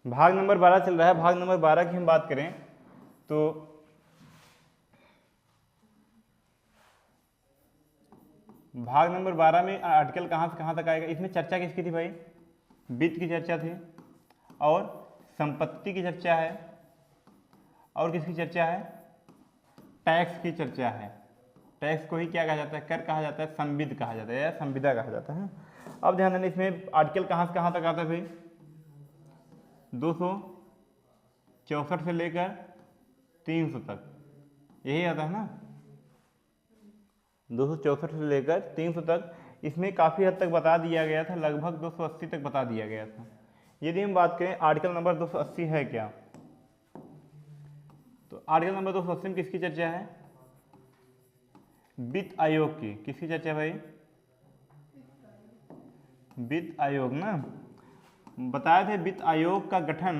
भाग नंबर 12 चल रहा है। भाग नंबर 12 की हम बात करें तो भाग नंबर 12 में आर्टिकल कहाँ से कहाँ तक आएगा? इसमें चर्चा किसकी थी भाई? वित्त की चर्चा थी, और संपत्ति की चर्चा है, और किसकी चर्चा है? टैक्स की चर्चा है। टैक्स को ही क्या कहा जाता है? कर कहा जाता है, संविद कहा जाता है या संविदा कहा जाता है। अब ध्यान देना, इसमें आर्टिकल कहाँ से कहाँ तक आता है भाई? 264 से लेकर 300 तक, यही आता है ना, 264 से लेकर 300 तक। इसमें काफ़ी हद तक बता दिया गया था, लगभग 280 तक बता दिया गया था। यदि हम बात करें आर्टिकल नंबर 280 है क्या, तो आर्टिकल नंबर 280 में किसकी चर्चा है? वित्त आयोग की। किसकी चर्चा भाई? वित्त आयोग ना। बताए थे वित्त आयोग का गठन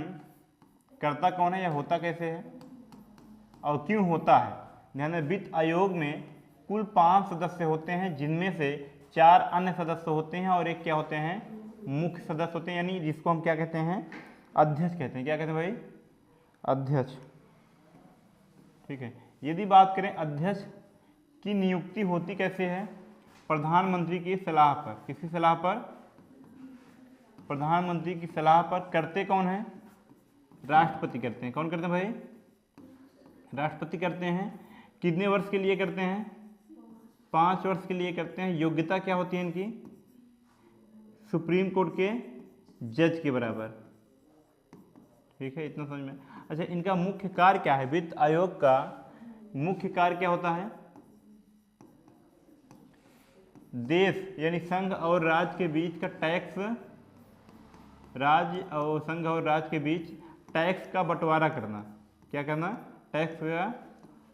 करता कौन है या होता कैसे है और क्यों होता है? ध्यान दें, वित्त आयोग में कुल 5 सदस्य होते हैं, जिनमें से 4 अन्य सदस्य होते हैं और एक क्या होते हैं? मुख्य सदस्य होते हैं, यानी जिसको हम क्या कहते हैं? अध्यक्ष कहते हैं। क्या कहते हैं भाई? अध्यक्ष। ठीक है। यदि बात करें अध्यक्ष की नियुक्ति होती कैसे है? प्रधानमंत्री की सलाह पर। किसकी सलाह पर? प्रधानमंत्री की सलाह पर। करते कौन है? राष्ट्रपति करते हैं। कौन करते हैं भाई? राष्ट्रपति करते हैं। कितने वर्ष के लिए करते हैं? 5 वर्ष के लिए करते हैं। योग्यता क्या होती है इनकी? सुप्रीम कोर्ट के जज के बराबर। ठीक है, इतना समझ में। अच्छा, इनका मुख्य कार्य क्या है? वित्त आयोग का मुख्य कार्य क्या होता है? देश यानी संघ और राज्य के बीच का टैक्स, राज्य और संघ और राज्य के बीच टैक्स का बंटवारा करना। क्या करना? टैक्स का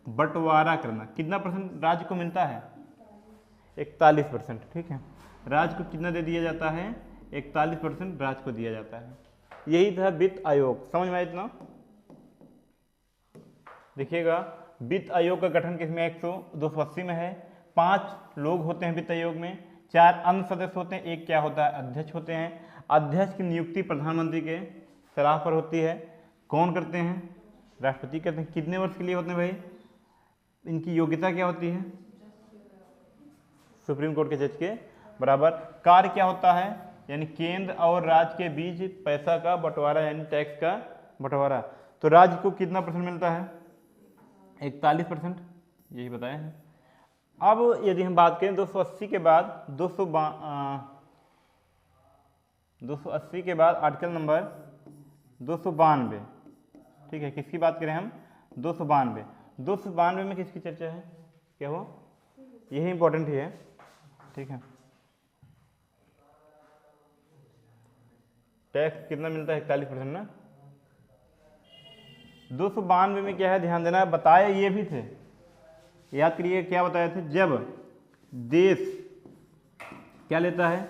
बंटवारा करना। कितना % राज्य को मिलता है? 41%। ठीक है, राज्य को कितना दे दिया जाता है? 41% राज्य को दिया जाता है। यही था वित्त आयोग। समझ में आया इतना? देखिएगा, वित्त आयोग का गठन किसमें? 280 में है। 5 लोग होते हैं वित्त आयोग में, 4 अन्य सदस्य होते हैं, एक क्या होता है? अध्यक्ष होते हैं। अध्यक्ष की नियुक्ति प्रधानमंत्री के सलाह पर होती है। कौन करते हैं? राष्ट्रपति करते हैं। कितने वर्ष के लिए होते हैं भाई? इनकी योग्यता क्या होती है? सुप्रीम कोर्ट के जज के बराबर। कार्य क्या होता है? यानी केंद्र और राज्य के बीच पैसा का बंटवारा, यानी टैक्स का बंटवारा। तो राज्य को कितना % मिलता है? 41%, यही बताया है। अब यदि हम बात करें 280 के बाद 280 के बाद आर्टिकल नंबर 292। ठीक है, किसकी बात करें हम? 292 में किसकी चर्चा है? क्या वो? यही इंपॉर्टेंट ही है। ठीक है, टैक्स कितना मिलता है? 41% ना। 292 में क्या है? ध्यान देना, बताए ये भी थे, याद करिए क्या बताए थे। जब देश क्या लेता है?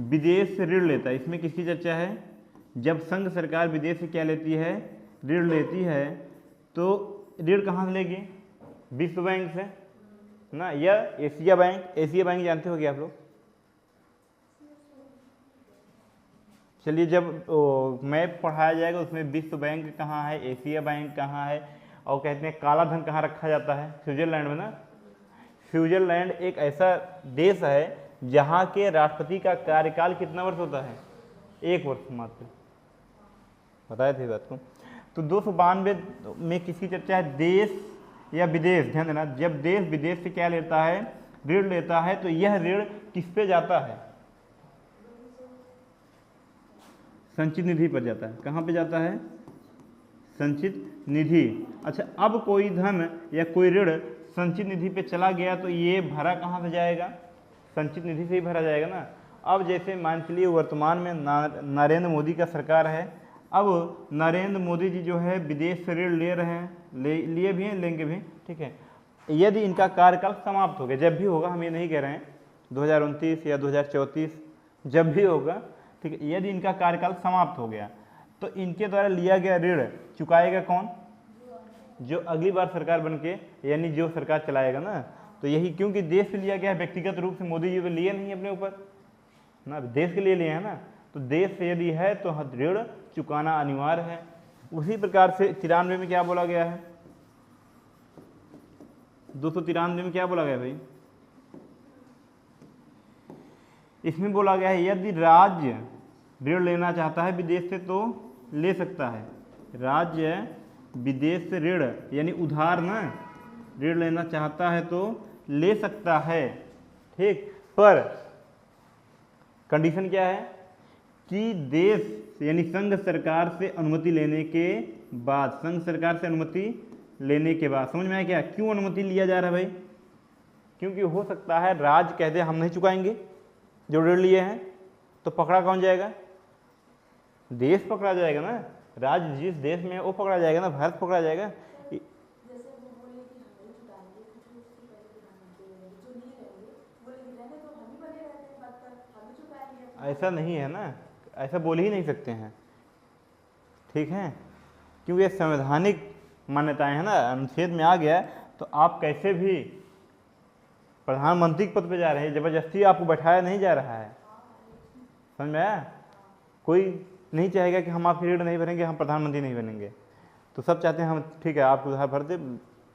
विदेश से ऋण लेता है। इसमें किसकी चर्चा है? जब संघ सरकार विदेश से क्या लेती है? ऋण लेती है, तो ऋण कहाँ से लेगी? विश्व बैंक से ना, या एशिया बैंक। एशिया बैंक जानते हो क्या आप लोग? चलिए, जब मैप पढ़ाया जाएगा उसमें विश्व बैंक कहाँ है, एशिया बैंक कहाँ है, और कहते हैं काला धन कहाँ रखा जाता है? स्विट्जरलैंड में ना। स्विट्जरलैंड एक ऐसा देश है जहाँ के राष्ट्रपति का कार्यकाल कितना वर्ष होता है? 1 वर्ष मात्र। बताए थे बात को। तो 292 में किसकी चर्चा है? देश या विदेश। ध्यान देना, जब देश विदेश से क्या लेता है? ऋण लेता है, तो यह ऋण किस पे जाता है? संचित निधि पर जाता है। कहाँ पे जाता है? संचित निधि। अच्छा, अब कोई धन या कोई ऋण संचित निधि पे चला गया तो ये भरा कहाँ से जाएगा? संचित निधि से ही भरा जाएगा ना। अब जैसे मान के लिए वर्तमान में नरेंद्र मोदी का सरकार है। अब नरेंद्र मोदी जी जो है विदेश से ऋण ले रहे हैं, लिए भी हैं, लेंगे भी। ठीक है, यदि इनका कार्यकाल समाप्त हो गया, जब भी होगा, हम ये नहीं कह रहे हैं 2029 या 2034, जब भी होगा, ठीक है, यदि इनका कार्यकाल समाप्त हो गया तो इनके द्वारा लिया गया ऋण चुकाएगा कौन? जो अगली बार सरकार बनके, यानी जो सरकार चलाएगा ना। तो यही, क्योंकि देश से लिया गया है, व्यक्तिगत रूप से मोदी जी तो लिए नहीं अपने ऊपर ना, देश के लिए लिए है ना। तो देश से यदि है तो ऋण चुकाना अनिवार्य है। उसी प्रकार से 93 में क्या बोला गया है, 293 में क्या बोला गया भाई, इसमें बोला गया है यदि राज्य ऋण लेना चाहता है विदेश से तो ले सकता है। राज्य विदेश से ऋण यानी उधार ना, ऋण लेना चाहता है तो ले सकता है, ठीक। पर कंडीशन क्या है कि देश यानी संघ सरकार से अनुमति लेने के बाद, संघ सरकार से अनुमति लेने के बाद। समझ में आया क्या, क्यों अनुमति लिया जा रहा है भाई, क्योंकि हो सकता है राज्य कह दे हम नहीं चुकाएंगे जो ऋण लिए हैं, तो पकड़ा कौन जाएगा, देश पकड़ा जाएगा ना, राज्य जिस देश में है वो पकड़ा जाएगा ना, भारत पकड़ा जाएगा। ऐसा नहीं है ना, ऐसा बोल ही नहीं सकते हैं, ठीक है, क्योंकि ये संवैधानिक मान्यताएं है ना, अनुच्छेद में आ गया तो आप कैसे भी प्रधानमंत्री के पद पे जा रहे हैं, जबरदस्ती आपको बैठाया नहीं जा रहा है, समझ में आया। कोई नहीं चाहेगा कि हम आपकी ऋण नहीं भरेंगे, हम प्रधानमंत्री नहीं बनेंगे, तो सब चाहते हैं हम ठीक है आप उधार भर दे,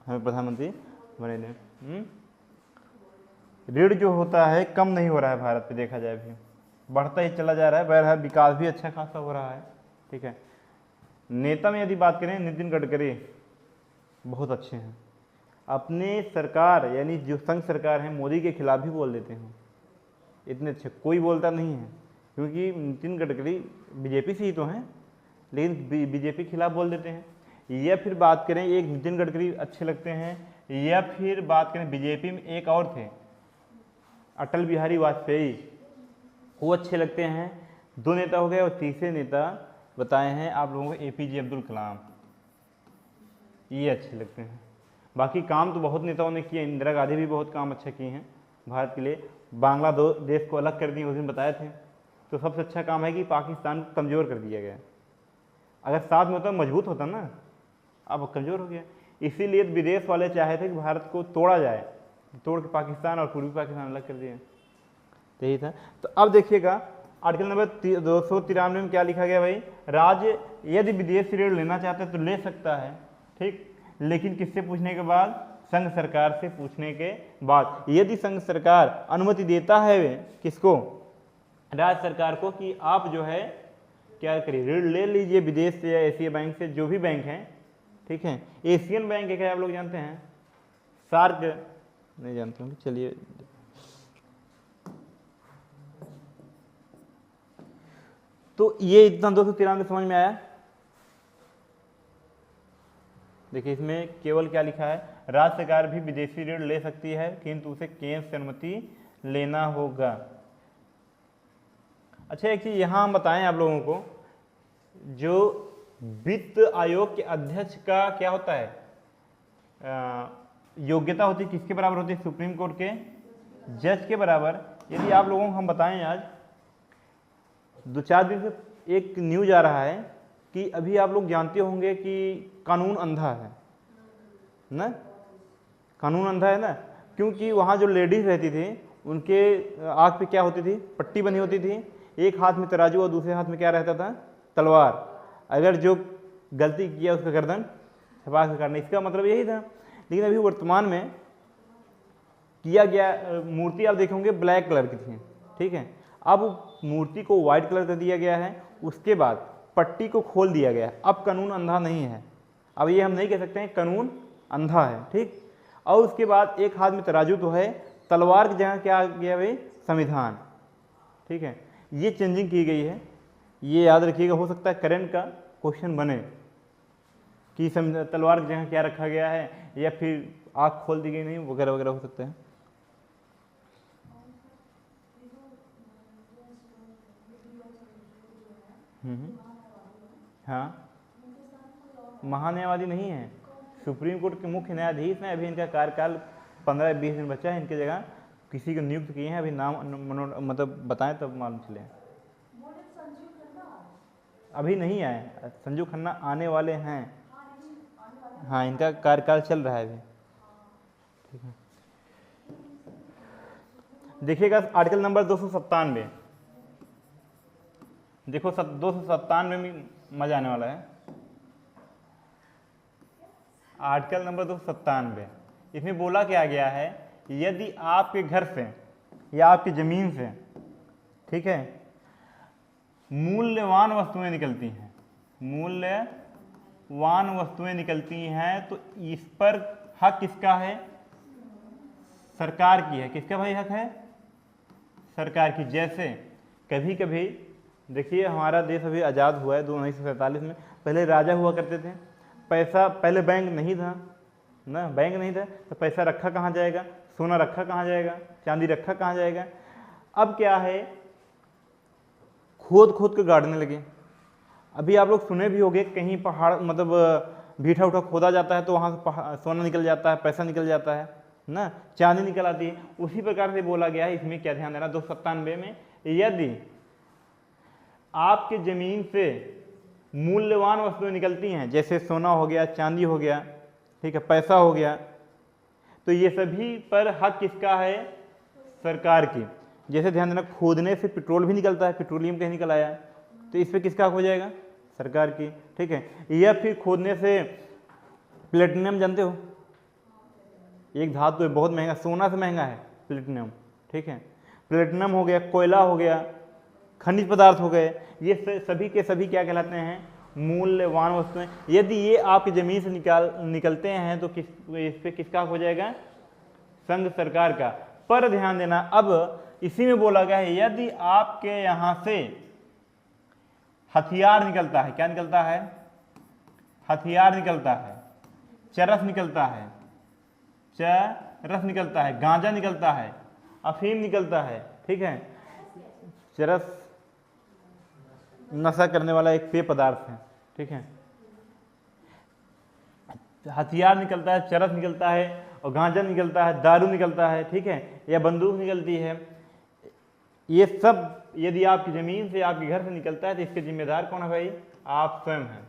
हमें प्रधानमंत्री बने दें। ऋण जो होता है कम नहीं हो रहा है भारत पे, देखा जाए भी बढ़ता ही चला जा रहा है, बहरहाल विकास भी अच्छा खासा हो रहा है, ठीक है। नेता में यदि बात करें, नितिन गडकरी बहुत अच्छे हैं, अपने सरकार यानी जो संघ सरकार है मोदी के खिलाफ भी बोल देते हैं, इतने अच्छे कोई बोलता नहीं है, क्योंकि नितिन गडकरी बीजेपी से ही तो हैं, लेकिन बीजेपी के खिलाफ बोल देते हैं। या फिर बात करें, एक नितिन गडकरी अच्छे लगते हैं, या फिर बात करें बीजेपी में एक और थे अटल बिहारी वाजपेयी, वो अच्छे लगते हैं। दो नेता हो गए, और तीसरे नेता बताए हैं आप लोगों को एपीजे अब्दुल कलाम, ये अच्छे लगते हैं। बाकी काम तो बहुत नेताओं ने किए, इंदिरा गांधी भी बहुत काम अच्छा किए हैं भारत के लिए, बांग्लादेश को अलग कर दिए उस दिन बताए थे। तो सबसे अच्छा काम है कि पाकिस्तान को कमज़ोर कर दिया गया, अगर साथ में होता मजबूत होता ना, अब कमज़ोर हो गया। इसीलिए विदेश वाले चाहे थे कि भारत को तोड़ा जाए, तोड़ के पाकिस्तान और पूर्वी पाकिस्तान अलग कर दिया, यही था। तो अब देखिएगा आर्टिकल नंबर 293 में क्या लिखा गया भाई, राज्य यदि विदेश से ऋण लेना चाहता है तो ले सकता है, ठीक, लेकिन किससे पूछने के बाद, संघ सरकार से पूछने के बाद। यदि संघ सरकार अनुमति देता है किसको, राज्य सरकार को, कि आप जो है क्या करिए ऋण ले लीजिए विदेश से या एशिया बैंक से, जो भी बैंक हैं, ठीक है। एशियन बैंक है क्या आप लोग जानते हैं, सार्क नहीं जानते होंगे, चलिए तो ये इतना 293 समझ में आया। देखिए इसमें केवल क्या लिखा है, राज्य सरकार भी विदेशी ऋण ले सकती है किंतु उसे केंद्र से अनुमति लेना होगा। अच्छा एक चीज यहां हम बताएं आप लोगों को, जो वित्त आयोग के अध्यक्ष का क्या होता है, योग्यता होती है किसके बराबर होती है, सुप्रीम कोर्ट के जज के बराबर। यदि आप लोगों को हम बताएं, आज 2-4 दिन से एक न्यूज आ रहा है कि अभी आप लोग जानते होंगे कि कानून अंधा है ना, कानून अंधा है ना, क्योंकि वहाँ जो लेडीज रहती थी उनके आँख पे क्या होती थी, पट्टी बनी होती थी, एक हाथ में तराजू और दूसरे हाथ में क्या रहता था, तलवार। अगर जो गलती किया उसका गर्दन छपा के काटना, इसका मतलब यही था। लेकिन अभी वर्तमान में किया गया, मूर्ति आप देखेंगे ब्लैक कलर की थी, ठीक है, अब मूर्ति को व्हाइट कलर कर दिया गया है, उसके बाद पट्टी को खोल दिया गया। अब कानून अंधा नहीं है, अब ये हम नहीं कह सकते हैं कानून अंधा है, ठीक। और उसके बाद एक हाथ में तराजू तो है, तलवार की जगह क्या आ गया भाई, संविधान, ठीक है। ये चेंजिंग की गई है, ये याद रखिएगा, हो सकता है करंट का क्वेश्चन बने कि तलवार की जगह क्या रखा गया है, या फिर आँख खोल दी गई नहीं, वगैरह वगैरह हो सकता है। हाँ, महान्यायवादी नहीं है, सुप्रीम कोर्ट के मुख्य न्यायाधीश हैं। अभी इनका कार्यकाल 15-20 दिन बचा है, इनकी जगह किसी को नियुक्त किए हैं, अभी नाम मतलब बताएं तब मालूम चले। अभी नहीं आए, संजू खन्ना आने वाले हैं, हाँ इनका कार्यकाल चल रहा है अभी, ठीक है। देखिएगा आर्टिकल नंबर 297, देखो 297 में मजा आने वाला है। आर्टिकल नंबर 297, इसमें बोला क्या गया है, यदि आपके घर से या आपकी जमीन से, ठीक है, मूल्यवान वस्तुएं निकलती हैं, मूल्यवान वस्तुएं निकलती हैं, तो इस पर हक किसका है? सरकार की है। किसका भाई हक है? सरकार की। जैसे कभी कभी देखिए, हमारा देश अभी आज़ाद हुआ है 1947 में, पहले राजा हुआ करते थे, पैसा पहले बैंक नहीं था ना, बैंक नहीं था तो पैसा रखा कहाँ जाएगा? सोना रखा कहाँ जाएगा? चांदी रखा कहाँ जाएगा? अब क्या है, खोद खोद के गाड़ने लगे। अभी आप लोग सुने भी होंगे, कहीं पहाड़ मतलब भीठा उठा खोदा जाता है तो वहाँ से सोना निकल जाता है, पैसा निकल जाता है ना, चांदी निकल आती है। उसी प्रकार से बोला गया है, इसमें क्या ध्यान देना, 297 में, यदि आपके जमीन से मूल्यवान वस्तुएं निकलती हैं, जैसे सोना हो गया, चांदी हो गया, ठीक है, पैसा हो गया, तो ये सभी पर हक किसका है? सरकार की। जैसे ध्यान देना, खोदने से पेट्रोल भी निकलता है, पेट्रोलियम कहीं निकल आया, तो इस पर किसका हक हो जाएगा? सरकार की, ठीक है। या फिर खोदने से प्लेटिनम, जानते हो एक धातु है, बहुत महंगा, सोना से महंगा है प्लेटिनम, ठीक है, प्लेटिनम हो गया, कोयला हो गया, खनिज पदार्थ हो गए, ये सभी के सभी क्या कहलाते हैं? मूल्यवान वस्तुएं। यदि ये आपकी जमीन से निकलते हैं तो इस पे किसका हक हो जाएगा? संघ सरकार का। पर ध्यान देना, अब इसी में बोला गया है, यदि आपके यहां से हथियार निकलता है, क्या निकलता है? हथियार निकलता है, चरस निकलता है, चरस निकलता है, गांजा निकलता है, अफीम निकलता है, ठीक है। चरस नशा करने वाला एक पेय पदार्थ है, ठीक है। हथियार निकलता है, चरस निकलता है, और गांजा निकलता है, दारू निकलता है, ठीक है, या बंदूक निकलती है। ये सब यदि आपकी जमीन से, आपके घर से निकलता है तो इसके जिम्मेदार कौन है भाई? आप स्वयं हैं।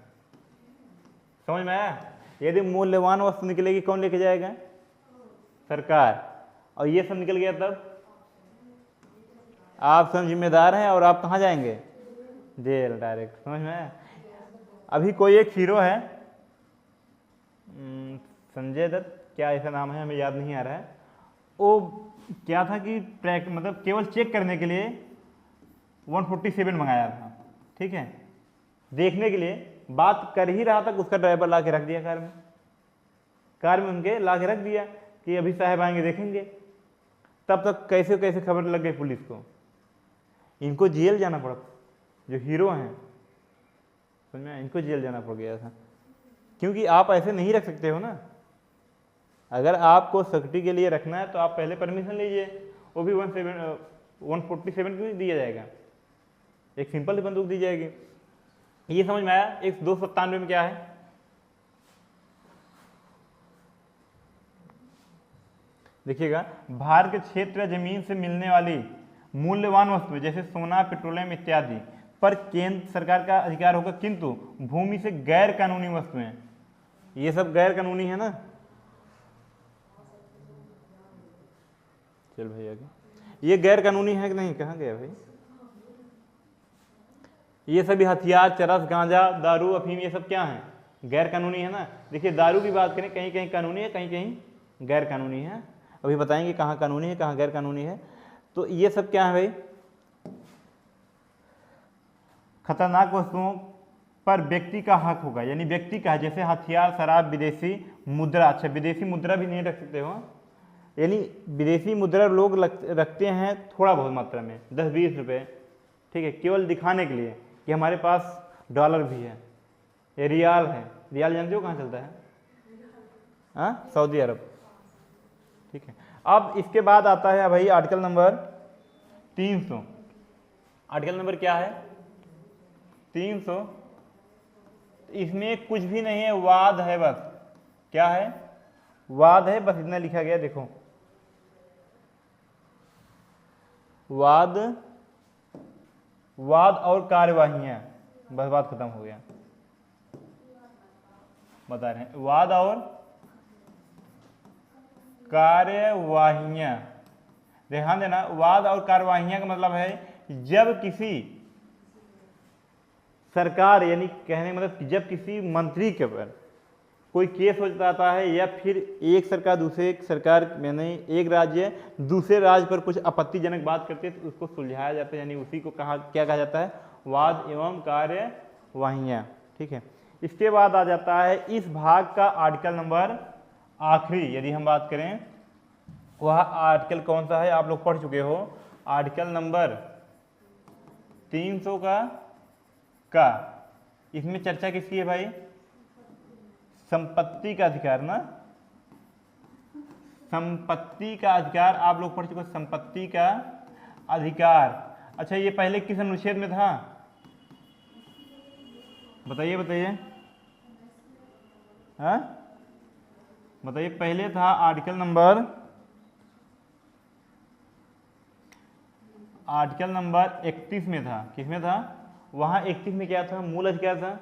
समझ में आया? यदि मूल्यवान वस्तु निकलेगी, कौन लेके जाएगा? सरकार। और ये सब निकल गया तब आप स्वयं जिम्मेदार हैं, और आप कहाँ जाएंगे? Jail direct. समझ में आया? अभी कोई एक हीरो है, संजय दत्त, क्या ऐसा नाम है, हमें याद नहीं आ रहा है, वो क्या था कि मतलब केवल चेक करने के लिए 147 मंगाया था, ठीक है, देखने के लिए। बात कर ही रहा था, उसका ड्राइवर ला के रख दिया कार में उनके ला के रख दिया कि अभी साहब आएंगे देखेंगे। तब तक कैसे कैसे खबर लग गई पुलिस को, इनको जेल जाना पड़ा। जो हीरो हैं, समझ में, इनको जेल जाना पड़ गया था, क्योंकि आप ऐसे नहीं रख सकते हो ना। अगर आपको सिक्योरिटी के लिए रखना है तो आप पहले परमिशन लीजिए, वो भी 147 की दिया जाएगा, एक सिंपल बंदूक दी जाएगी। ये समझ में आया? 297 में क्या है? देखिएगा, भारत के क्षेत्र या जमीन से मिलने वाली मूल्यवान वस्तुएं जैसे सोना, पेट्रोलियम इत्यादि पर केंद्र सरकार का अधिकार होगा, किंतु भूमि से गैर कानूनी वस्तुएं, ये सब गैर कानूनी है ना। चल भाई आगे, ये गैर कानूनी है कि नहीं? कहाँ गया भाई? ये सभी हथियार, चरस, गांजा, दारू, अफीम, ये सब क्या है? गैर कानूनी है ना। देखिए, दारू की बात करें, कहीं कहीं कानूनी है, कहीं कहीं गैर कानूनी है। अभी बताएंगे कहाँ कानूनी है, कहाँ गैर कानूनी है। तो ये सब क्या है भाई? खतरनाक वस्तुओं पर व्यक्ति का हक होगा, यानी व्यक्ति का है, जैसे हथियार, शराब, विदेशी मुद्रा। अच्छा, विदेशी मुद्रा भी नहीं रख सकते हो, यानी विदेशी मुद्रा लोग रखते हैं थोड़ा बहुत मात्रा में, 10-20 रुपये, ठीक है, केवल दिखाने के लिए कि हमारे पास डॉलर भी है, ये रियाल है। रियाल जानते हो कहाँ चलता है? हाँ, सऊदी अरब, ठीक है। अब इसके बाद आता है भाई आर्टिकल नंबर 300। आर्टिकल नंबर क्या है? 300। इसमें कुछ भी नहीं है, वाद है बस। क्या है? वाद है, बस इतना लिखा गया। देखो, वाद और कार्यवाहियां, बस बात खत्म हो गया। बता रहे हैं, वाद और कार्यवाहियां। ध्यान देना, वाद और कार्यवाहियां का मतलब है जब किसी सरकार यानी कहने का मतलब जब किसी मंत्री के ऊपर कोई केस हो जाता है या फिर एक सरकार दूसरे सरकार यानी एक राज्य दूसरे राज्य पर कुछ आपत्तिजनक बात करती है तो उसको सुलझाया जाता है, यानी उसी को क्या कहा जाता है, वाद एवं कार्यवाहियाँ। ठीक है, इसके बाद आ जाता है इस भाग का आर्टिकल नंबर आखिरी, यदि हम बात करें वह आर्टिकल कौन सा है, आप लोग पढ़ चुके हो, आर्टिकल नंबर 300 का इसमें चर्चा किसकी है भाई, संपत्ति का अधिकार ना, संपत्ति का अधिकार आप लोग पढ़ चुके हो, संपत्ति का अधिकार। अच्छा ये पहले किस अनुच्छेद में था, बताइए बताइए, हाँ बताइए, पहले था आर्टिकल नंबर 31 में था, किसमें था, वहां 31 में क्या था, मूल अधिकार था।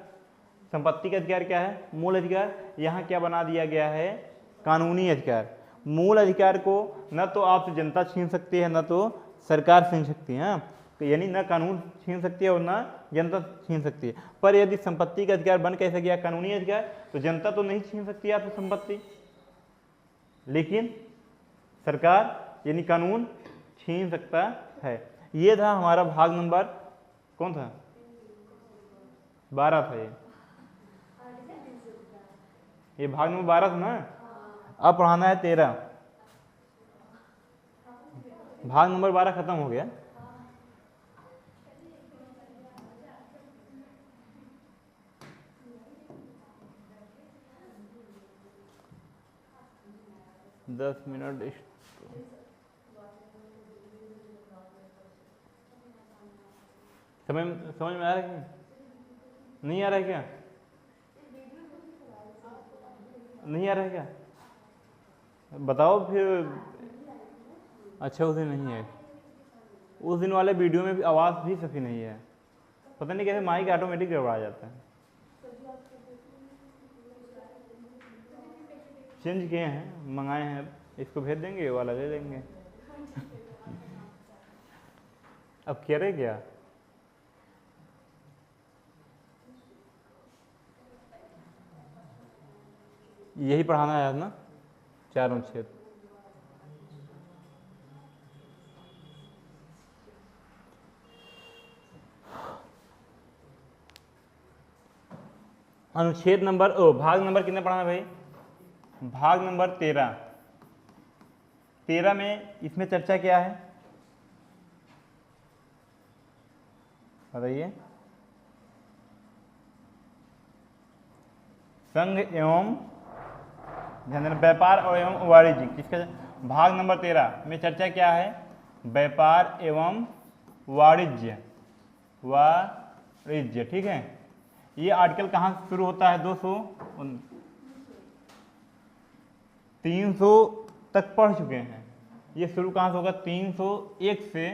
संपत्ति का अधिकार क्या है, मूल अधिकार। यहाँ क्या बना दिया गया है, कानूनी अधिकार। मूल अधिकार को न तो आपसे जनता छीन सकती है न तो सरकार छीन सकती है, तो यानी न कानून छीन सकती है और न जनता छीन सकती है। पर यदि संपत्ति का अधिकार बन कैसे गया कानूनी अधिकार, तो जनता तो नहीं छीन सकती आपसे संपत्ति, लेकिन सरकार यानी कानून छीन सकता है। ये था हमारा भाग नंबर कौन था, 12 था ये भाग नंबर 12 था ना। अब पढ़ाना है 13, भाग नंबर 12 खत्म हो गया। दस मिनट समझ में आ रहा है क्या, नहीं आ रहा है क्या, नहीं आ रहा है क्या, बताओ फिर। अच्छा उस दिन नहीं है, उस दिन वाले वीडियो में भी आवाज़ भी सही नहीं है, पता नहीं कैसे माइक ऑटोमेटिक गड़बड़ा जाता है। चेंज किए हैं, मंगाए हैं, इसको भेज देंगे, ये वाला दे देंगे। अब कह रहे क्या, यही पढ़ाना है ना, 4 अनुच्छेद। अनुच्छेद नंबर भाग नंबर कितने पढ़ाना भाई, भाग नंबर 13। 13 में इसमें चर्चा क्या है बताइए, संघ एवं व्यापार एवं वाणिज्य, किसका भाग नंबर 13 में चर्चा क्या है, व्यापार एवं वाणिज्य, वाणिज्य। ठीक है, ये आर्टिकल कहाँ से शुरू होता है, 300 तक पढ़ चुके हैं। ये शुरू कहाँ से होगा, 301 से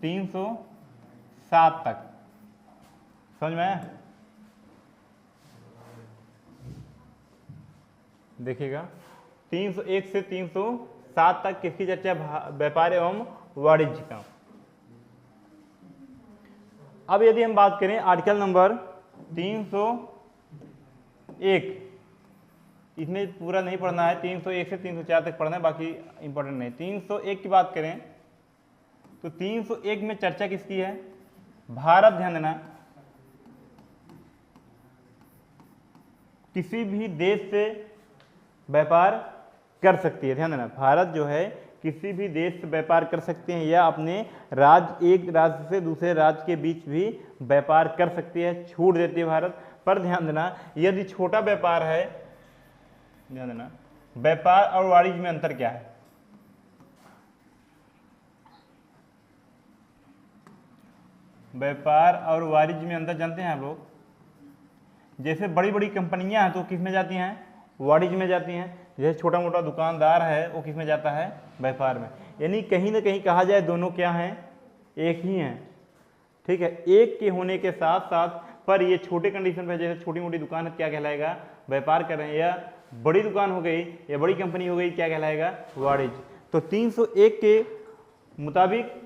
307 तक, समझ में आया। देखिएगा 301 से 307 तक किसकी चर्चा, व्यापार एवं वाणिज्य का। अब यदि हम बात करें आर्टिकल नंबर 301, इसमें पूरा नहीं पढ़ना है, 301 से 304 तक पढ़ना है, बाकी इंपॉर्टेंट नहीं। 301 की बात करें तो 301 में चर्चा किसकी है, भारत, ध्यान देना, किसी भी देश से व्यापार कर सकती है, ध्यान देना, भारत जो है किसी भी देश से व्यापार कर सकते हैं या अपने राज्य, एक राज्य से दूसरे राज्य के बीच भी व्यापार कर सकती है, छूट देती है भारत। पर ध्यान देना, यदि छोटा व्यापार है, ध्यान देना, व्यापार और वाणिज्य में अंतर क्या है, व्यापार और वाणिज्य में अंतर जानते हैं आप लोग। जैसे बड़ी बड़ी कंपनियां हैं तो किस में जाती हैं, वाणिज्य में जाती हैं। जैसे छोटा मोटा दुकानदार है वो किस में जाता है, व्यापार में। यानी कहीं ना कहीं कहा जाए दोनों क्या हैं, एक ही हैं। ठीक है, एक के होने के साथ साथ पर ये छोटे कंडीशन पे, जैसे छोटी मोटी दुकान है क्या कहलाएगा, व्यापार कर रहे हैं, या बड़ी दुकान हो गई या बड़ी कंपनी हो गई क्या कहलाएगा, वाणिज्य। तो 301 के मुताबिक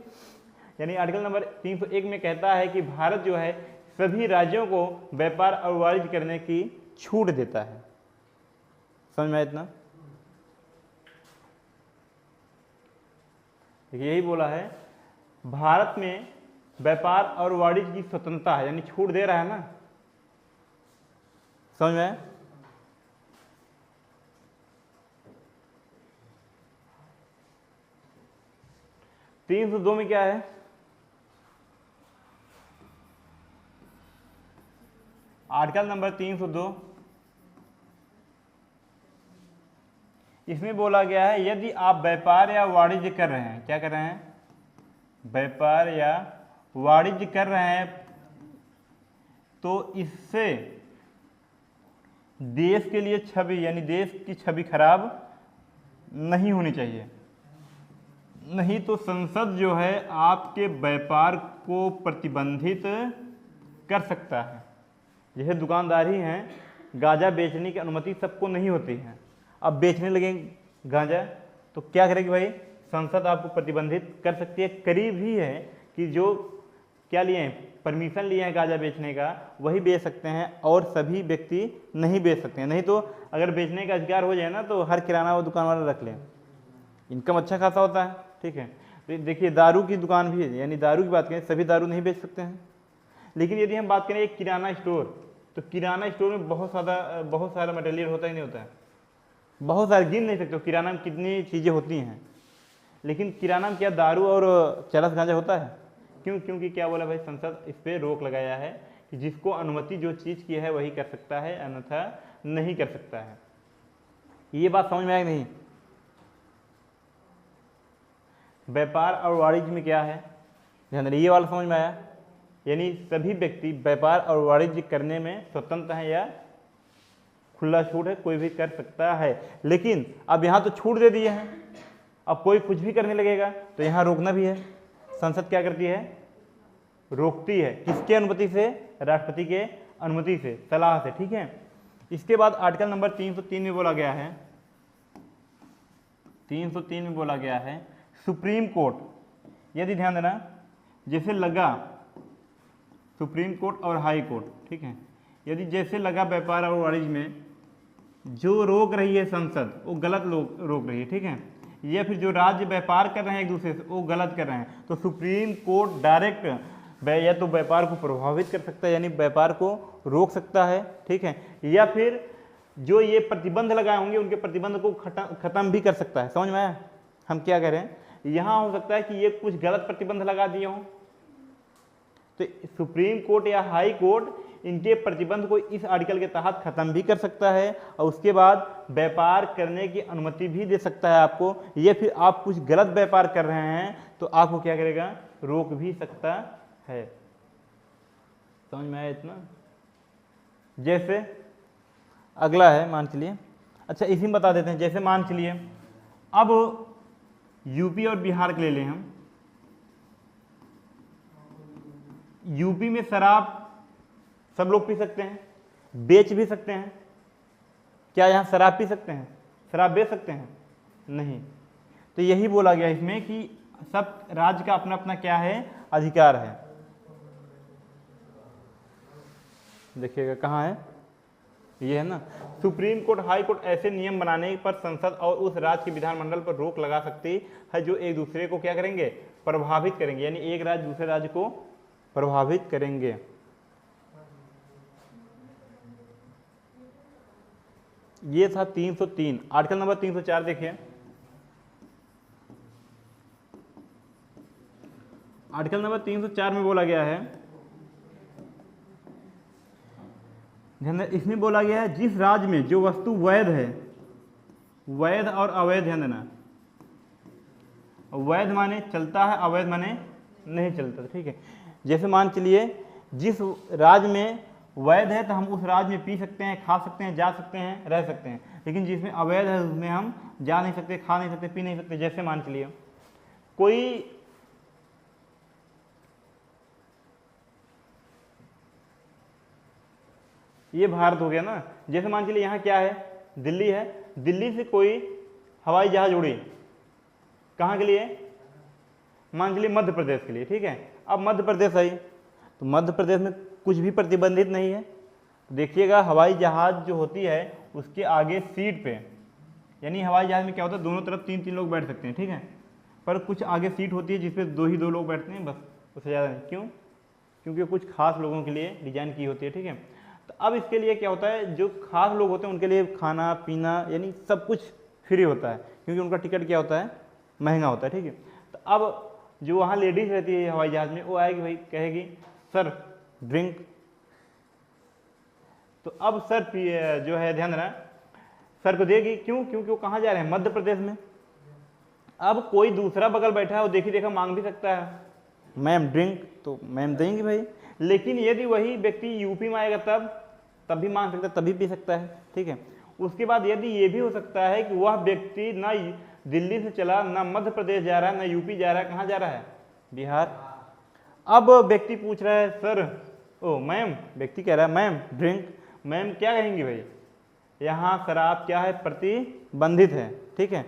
यानी आर्टिकल नंबर 301 में कहता है कि भारत जो है सभी राज्यों को व्यापार और वाणिज्य करने की छूट देता है। समझ में आया इतना? यही बोला है, भारत में व्यापार और वाणिज्य की स्वतंत्रता है, यानी छूट दे रहा है ना। समझ में आया? तीन सौ दो में क्या है? आर्टिकल नंबर 302, इसमें बोला गया है यदि आप व्यापार या वाणिज्य कर रहे हैं, क्या कर रहे हैं? व्यापार या वाणिज्य कर रहे हैं, तो इससे देश के लिए छवि, यानी देश की छवि खराब नहीं होनी चाहिए, नहीं तो संसद जो है आपके व्यापार को प्रतिबंधित कर सकता है। जैसे दुकानदारी हैं, गांजा बेचने की अनुमति सबको नहीं होती है, अब बेचने लगे गांजा तो क्या करेगी भाई? संसद आपको प्रतिबंधित कर सकती है। करीब ही है कि जो क्या लिए हैं, परमिशन लिए हैं गांजा बेचने का, वही बेच सकते हैं और सभी व्यक्ति नहीं बेच सकते हैं। नहीं तो अगर बेचने का अधिकार हो जाए ना तो हर किराना वो दुकान वाला रख लें, इनकम अच्छा खासा होता है। ठीक है, देखिए दारू की दुकान भी है, यानी दारू की बात करें, सभी दारू नहीं बेच सकते हैं। लेकिन यदि हम बात करें एक किराना स्टोर, तो किराना स्टोर में बहुत सारा मटेरियल होता ही नहीं होता है, बहुत सारे गिन नहीं सकते किराना में कितनी चीज़ें होती हैं। लेकिन किराना में क्या दारू और चरस गांजा होता है? क्यों? क्योंकि क्या बोला भाई, संसद इस पर रोक लगाया है कि जिसको अनुमति जो चीज़ की है वही कर सकता है, अन्यथा नहीं कर सकता है। ये बात समझ में आया नहीं? व्यापार और वाणिज्य में क्या है, ध्यान रखिए, ये वाला समझ में आया? यानी सभी व्यक्ति व्यापार और वाणिज्य करने में स्वतंत्र हैं या खुला छूट है, कोई भी कर सकता है। लेकिन अब यहाँ तो छूट दे दी है, अब कोई कुछ भी करने लगेगा तो यहाँ रोकना भी है। संसद क्या करती है? रोकती है। किसके अनुमति से? राष्ट्रपति के अनुमति से, सलाह से। ठीक है, इसके बाद आर्टिकल नंबर 303 में बोला गया है, 303 में बोला गया है सुप्रीम कोर्ट, यदि ध्यान देना, जैसे लगा सुप्रीम कोर्ट और हाई कोर्ट, ठीक है, यदि जैसे लगा व्यापार और वाणिज्य में जो रोक रही है संसद वो गलत रोक रही है, ठीक है, या फिर जो राज्य व्यापार कर रहे हैं एक दूसरे से वो गलत कर रहे हैं, तो सुप्रीम कोर्ट डायरेक्ट या तो व्यापार को प्रभावित कर सकता है, यानी व्यापार को रोक सकता है। ठीक है, या फिर जो ये प्रतिबंध लगाए होंगे उनके प्रतिबंध को खत्म भी कर सकता है। समझ में आया हम क्या कह रहे हैं? यहाँ हो सकता है कि ये कुछ गलत प्रतिबंध लगा दिए हों, तो सुप्रीम कोर्ट या हाई कोर्ट इनके प्रतिबंध को इस आर्टिकल के तहत खत्म भी कर सकता है और उसके बाद व्यापार करने की अनुमति भी दे सकता है आपको, या फिर आप कुछ गलत व्यापार कर रहे हैं तो आपको क्या करेगा? रोक भी सकता है। समझ में आया इतना? जैसे अगला है, मान चलिए, अच्छा इसी में बता देते हैं, जैसे मान चलिए अब यूपी और बिहार के ले लें हम, यूपी में शराब सब लोग पी सकते हैं, बेच भी सकते हैं। क्या यहाँ शराब पी सकते हैं? शराब बेच सकते हैं? नहीं। तो यही बोला गया इसमें कि सब राज्य का अपना अपना क्या है? अधिकार है। देखिएगा कहाँ है, ये है ना, सुप्रीम कोर्ट हाई कोर्ट ऐसे नियम बनाने पर संसद और उस राज्य के विधानमंडल पर रोक लगा सकती है जो एक दूसरे को क्या करेंगे? प्रभावित करेंगे, यानी एक राज्य दूसरे राज्य को प्रभावित करेंगे। ये था 303। आर्टिकल नंबर 304 देखिए, आर्टिकल नंबर 304 में बोला गया है, इसमें बोला गया है जिस राज्य में जो वस्तु वैध है, वैध और अवैध, ध्यान देना, वैध माने चलता है, अवैध माने नहीं चलता। ठीक है, जैसे मान चलिए जिस राज्य में वैध है तो हम उस राज्य में पी सकते हैं, खा सकते हैं, जा सकते हैं, रह सकते हैं, लेकिन जिसमें अवैध है उसमें हम जा नहीं सकते, खा नहीं सकते, पी नहीं सकते। जैसे मान चलिए कोई ये भारत हो गया ना, जैसे मान चलिए यहाँ क्या है? दिल्ली है, दिल्ली से कोई हवाई जहाज उड़ी, कहाँ के लिए? मान चलिए मध्य प्रदेश के लिए। ठीक है, अब मध्य प्रदेश आई तो मध्य प्रदेश में कुछ भी प्रतिबंधित नहीं है। देखिएगा हवाई जहाज़ जो होती है उसके आगे सीट पे, यानी हवाई जहाज़ में क्या होता है दोनों तरफ 3-3 लोग बैठ सकते हैं, ठीक है, पर कुछ आगे सीट होती है जिसपे 2 लोग बैठते हैं बस, उससे ज़्यादा नहीं। क्यों? क्योंकि कुछ खास लोगों के लिए डिजाइन की होती है, ठीक है। तो अब इसके लिए क्या होता है, जो खास लोग होते हैं उनके लिए खाना पीना यानी सब कुछ फ्री होता है, क्योंकि उनका टिकट क्या होता है, महंगा होता है, ठीक है। तो अब जो वहाँ लेडीज़ रहती है हवाई जहाज़ में, वो आएगी भाई, कहेगी सर ड्रिंक। तो अब सर जो है ध्यान देना, सर को देगी। क्यों? क्योंकि वो कहाँ जा रहे हैं, मध्य प्रदेश में। अब कोई दूसरा बगल बैठा है, वो देखी देखा मांग भी सकता है, मैम ड्रिंक, तो मैम देंगी भाई। लेकिन यदि वही व्यक्ति यूपी में आएगा तब भी मांग सकता है, तभी पी सकता है, ठीक है। उसके बाद यदि ये भी हो सकता है कि वह व्यक्ति ना दिल्ली से चला, ना मध्य प्रदेश जा रहा है, ना यूपी जा रहा है, कहाँ जा रहा है, बिहार। अब व्यक्ति पूछ रहा है सर, ओ मैम, व्यक्ति कह रहा है मैम ड्रिंक। मैम क्या कहेंगी भाई, यहाँ शराब क्या है, प्रतिबंधित है, ठीक है।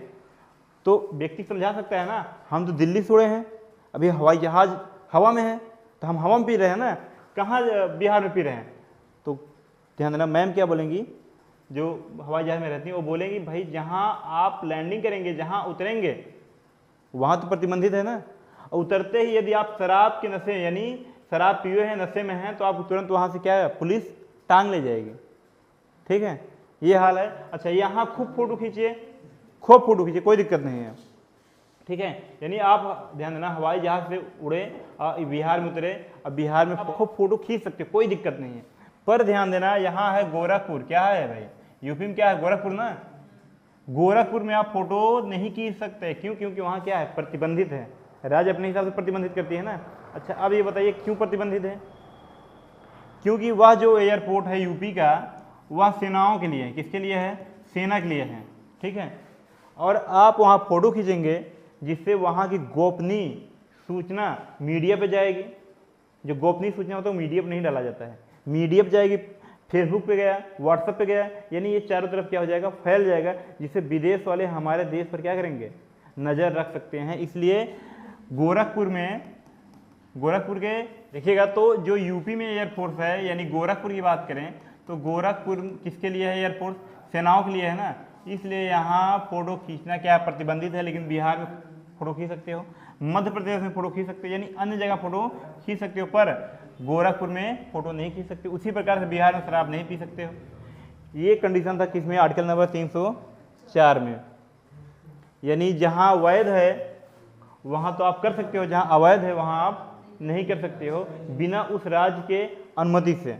तो व्यक्ति समझा सकता है ना, हम तो दिल्ली से उड़े हैं, अभी हवाई जहाज हवा में है, तो हम हवा में पी रहे हैं ना, कहाँ बिहार में पी रहे हैं। तो ध्यान देना, मैम क्या बोलेंगी, जो हवाई जहाज में रहती हैं वो बोलेंगी भाई जहाँ आप लैंडिंग करेंगे, जहाँ उतरेंगे वहाँ तो प्रतिबंधित है ना। और उतरते ही यदि आप शराब के नशे यानी शराब पिए हैं, नशे में हैं, तो आप तुरंत वहाँ से क्या है, पुलिस टांग ले जाएगी, ठीक है। ये हाल है। अच्छा, यहाँ खूब फोटो खींचिए, खूब फोटो खींचिए, कोई दिक्कत नहीं है, ठीक है। यानी आप ध्यान देना, हवाई जहाज से उड़े बिहार में उतरे, अब बिहार में खूब फोटो खींच सकते, कोई दिक्कत नहीं है। पर ध्यान देना, यहाँ है गोरखपुर, क्या है भाई, यूपी में क्या है, गोरखपुर ना। गोरखपुर में आप फोटो नहीं खींच सकते। क्यों? क्योंकि वहाँ क्या है, प्रतिबंधित है, राज्य अपने हिसाब से प्रतिबंधित करती है ना। अच्छा, अब ये बताइए क्यों प्रतिबंधित है। क्योंकि वह जो एयरपोर्ट है यूपी का, वह सेनाओं के लिए है। किसके लिए है, सेना के लिए है, ठीक है। और आप वहाँ फोटो खींचेंगे जिससे वहाँ की गोपनीय सूचना मीडिया पे जाएगी। जो गोपनीय सूचना होता है वो मीडिया पे नहीं डाला जाता है, मीडिया पे जाएगी, फेसबुक पे गया, व्हाट्सएप पे गया, यानी ये चारों तरफ क्या हो जाएगा, फैल जाएगा, जिससे विदेश वाले हमारे देश पर क्या करेंगे, नज़र रख सकते हैं। इसलिए गोरखपुर के देखिएगा, तो जो यूपी में एयरफोर्स है, यानी गोरखपुर की बात करें तो गोरखपुर किसके लिए है, एयरफोर्स सेनाओं के लिए है ना। इसलिए यहाँ फोटो खींचना क्या प्रतिबंधित है। लेकिन बिहार में फोटो खींच सकते हो, मध्य प्रदेश में फोटो खींच सकते हो, यानी अन्य जगह फोटो खींच सकते हो, पर गोरखपुर में फोटो नहीं खींच सकते। उसी प्रकार से बिहार में शराब नहीं पी सकते हो। ये कंडीशन था किसमें, आर्टिकल नंबर 304 में। यानी जहाँ वैध है वहाँ तो आप कर सकते हो, जहाँ अवैध है वहाँ आप नहीं कर सकते हो, बिना उस राज्य के अनुमति से।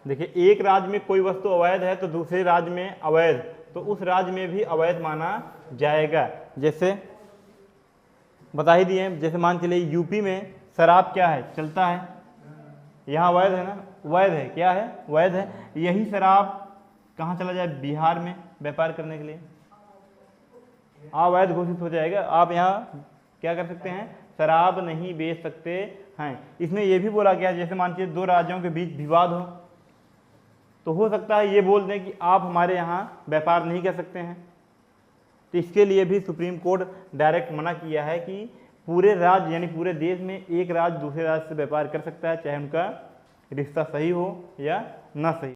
देखिए, एक राज्य में कोई वस्तु अवैध है तो दूसरे राज्य में अवैध, तो उस राज्य में भी अवैध माना जाएगा। जैसे बता ही दिए, जैसे मान चलिए यूपी में शराब क्या है, चलता है, यहाँ वैध है ना, वैध है, क्या है, वैध है। यही शराब कहाँ चला जाए, बिहार में व्यापार करने के लिए अवैध घोषित हो जाएगा। आप यहाँ क्या कर सकते हैं, शराब नहीं बेच सकते हैं। इसमें यह भी बोला गया, जैसे मान लीजिए दो राज्यों के बीच विवाद हो, तो हो सकता है ये बोल दें कि आप हमारे यहाँ व्यापार नहीं कर सकते हैं। तो इसके लिए भी सुप्रीम कोर्ट डायरेक्ट मना किया है कि पूरे राज्य यानी पूरे देश में एक राज्य दूसरे राज्य से व्यापार कर सकता है, चाहे उनका रिश्ता सही हो या ना सही।